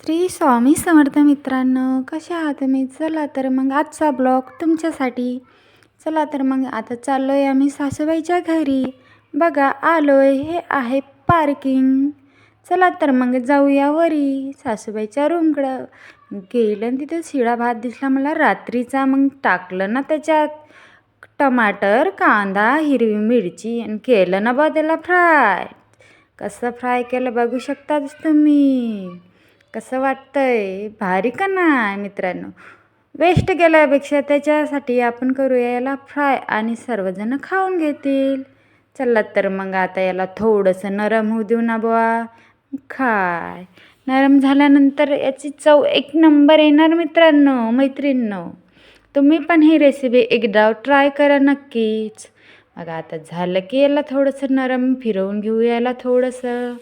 श्री स्वामी समर्थ मित्रांनो, कशा आहात तुम्ही? चला तर मग आजचा ब्लॉग तुमच्यासाठी. चला तर मग आता चाललो आहे आम्ही सासूबाईच्या घरी. बघा आलो आहे, हे आहे पार्किंग. चला तर मग जाऊया वरी सासूबाईच्या रूमकडं. गेलं आणि तिथे शिळा भात दिसला मला रात्रीचा. मग टाकलं ना त्याच्यात टमाटर, कांदा, हिरवी मिरची आणि केलं ना बा त्याला फ्राय. कसं फ्राय केलं बघू शकताच तुम्ही. कसं वाटतंय? भारी का नाही मित्रांनो? वेस्ट गेल्यापेक्षा त्याच्यासाठी आपण करूया याला फ्राय आणि सर्वजण खाऊन घेतील. चला तर मग आता याला थोडंसं नरम होऊ देऊ ना बुवा. खाय नरम झाल्यानंतर याची चव एक नंबर येणार मित्रांनो, मैत्रिणींनो. तुम्ही पण ही रेसिपी एकदा ट्राय करा नक्कीच. मग आता झालं की याला थोडंसं नरम फिरवून घेऊ याला थोडंसं.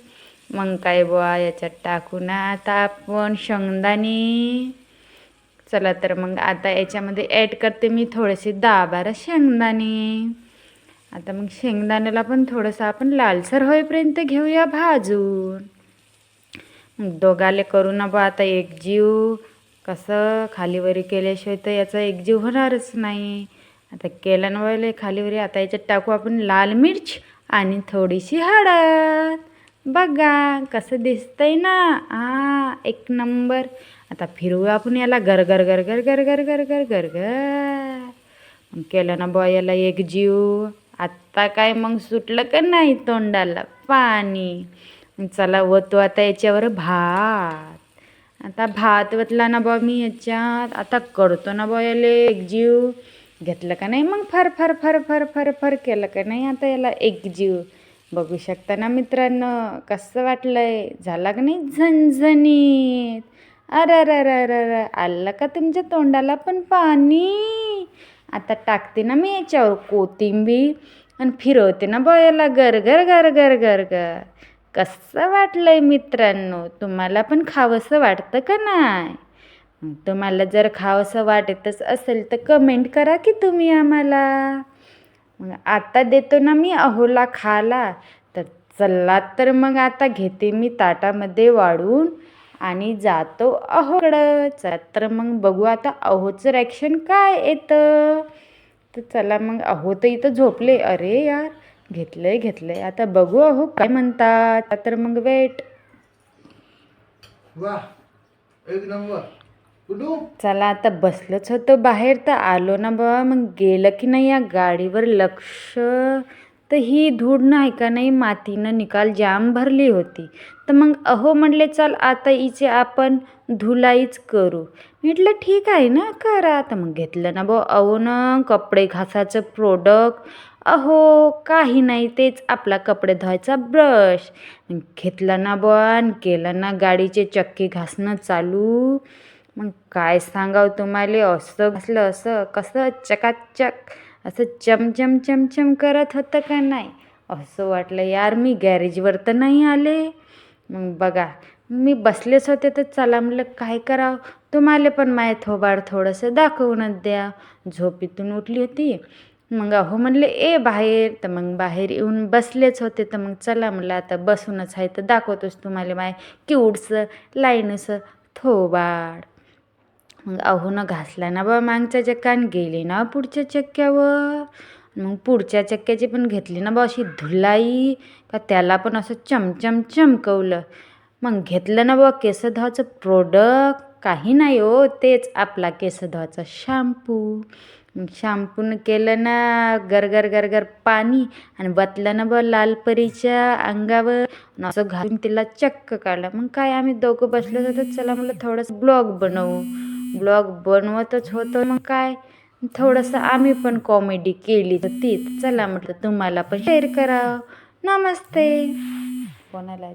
मग काय बुवा याच्यात टाकू ना आता आपण शेंगदाणे. चला तर मग आता याच्यामध्ये ॲड करते मी थोडेसे 10-12 शेंगदाणे. आता मग शेंगदाण्याला पण थोडंसं आपण लालसर होईपर्यंत घेऊया भाजून. मग दोघाले करू ना बा आता एकजीव. कसं खालीवरी केल्याशिवाय तर याचा एकजीव होणारच नाही. आता केलं ना वळले खालीवरी. आता याच्यात टाकू आपण लाल मिर्च आणि थोडीशी हळद. बघा कसं दिसतंय ना, एक नंबर. आता फिरवू आपण याला गर गर गर गर गर गर गर गर गर गर. मग केलं ना बॉ याला एकजीव. आत्ता काय मग सुटलं का नाही तोंडाला पाणी. चला वतो आता याच्यावर भात. आता भात वतला ना बॉ मी याच्यात. आता करतो ना बॉ याला एकजीव. घेतलं का नाही मग फर फर फर फर फर फर केलं का नाही आता याला एकजीव. बघू शकता ना मित्रांनो कसं वाटलंय? झाला का नाही झणझणीत? अरे आलं का तुमच्या तोंडाला पण पाणी? आता टाकते ना मी याच्यावर कोथिंबीर आणि फिरवते ना बॉ याला गर गर गर गर गर गर. कसं वाटलंय मित्रांनो? तुम्हाला पण खावंसं वाटतं का नाही? तुम्हाला जर खावंसं वाटतच असेल तर कमेंट करा की तुम्ही आम्हाला. मग आता देतो ना मी अहोला खाला. तर चला तर मग आता घेते मी ताटामध्ये वाढून आणि जातो अहोकडं. चला तर मग बघू आता अहोचं रिॲक्शन काय येतं. तर चला मग अहो तर इथं झोपले. अरे यार घेतलंय आता बघू अहो काय म्हणतात. तर मग वेट. एक नंबर. चला आता बसलंच होतं बाहेर तर आलो ना बाबा. मग गेलं की नाही या गाडीवर लक्ष. तर ही धूळ नाही का नाही मातीनं निकाल जाम भरली होती. तर मग अहो म्हणले चल आता हिचे आपण धुलाईच करू. म्हटलं ठीक आहे ना करा. तर मग घेतलं ना भाऊ अहो ना कपडे घासाचं प्रोडक्ट. अहो काही नाही तेच आपला कपडे धुवायचा ब्रश. घेतला ना बुवा आणि केलं ना गाडीचे चक्के घासणं चालू. मग काय सांगावं तुम्हाला असं घासलं असं कसं चकाचक असं चमचम चमचम करत होतं का नाही. असं वाटलं यार मी गॅरेजवर तर नाही आले. मग बघा मी बसलेच होते तर चला म्हटलं काय करावं तुम्हाला पण माहीत थोबाड थोडंसं दाखवूनच द्या. झोपेतून उठली होती. मग अहो म्हणले ए बाहेर. तर मग बाहेर येऊन बसलेच होते. तर मग चला म्हटलं आता बसूनच आहे तर दाखवतोच तुम्हाला माय क्यूटचं लाईनचं थोबाड. मग अहो ना घासला ना बा मागच्या चक्का आणि गेली ना पुढच्या चक्क्यावर. मग पुढच्या चक्क्याची पण घेतली ना बा अशी धुलाई का त्याला पण असं चमचम चमकवलं. मग घेतलं ना बा केस धुवायचं प्रोडक्ट. काही नाही हो तेच आपला केस धुवायचा शॅम्पू. मग शॅम्पूनं केलं ना गरगर गरगर पाणी आणि वतलं ना बा लालपरीच्या अंगावर असं घालून तिला चक्क काढलं. मग काय आम्ही दोघं बसलो होतो चला म्हटलं थोडंसं ब्लॉग बनवू. ब्लॉग बनवतच होतं मग काय थोडंसं आम्ही पण कॉमेडी केली होती. चला म्हटलं तुम्हाला पण शेअर करावं. नमस्ते. कोणाला